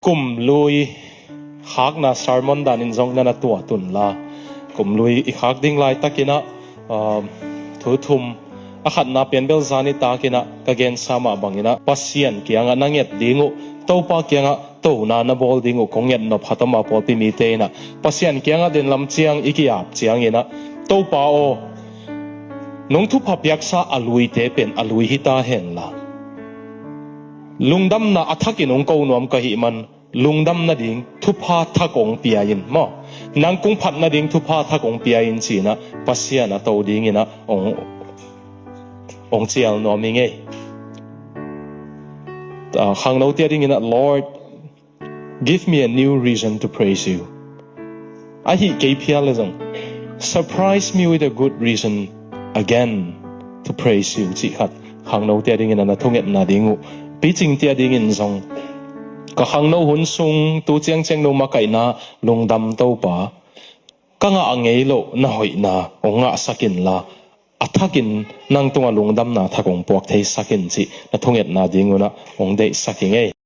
kum lui hak na sermon dan in zong na tua tun la kum lui I hak ding lai takina thu thum akhat na pen bel zani takina kagen sama bangina pasien kianga nanget dingu topa kianga to na bol dingu konget no phatama pol pi mi te na pasien kianga den lam chiang ikiap chiang ina topa o nong thu phapyak sa alui te pen alui hita hen la lungdam na athakin ong ko nom ka hi man lungdam na ding thupa thakong piain mo nang kung phat na ding thupa thakong piain china pasia na to ding ina ong chial no mi nge hang no tia ding ina Lord give me a new reason to praise you I hi kpialism surprise me with a good reason again to praise you chi khat hang no tia ding ina na thonget na dingu Piching tia ding in zong ka hang no hun sung tu chiang cheng no makai na lungdam to pa ka nga angei lo na hoi na onga sakin la athakin nang tunga lungdam na thakong pok thei sakin chi na thonget na dinguna ong dei saking ei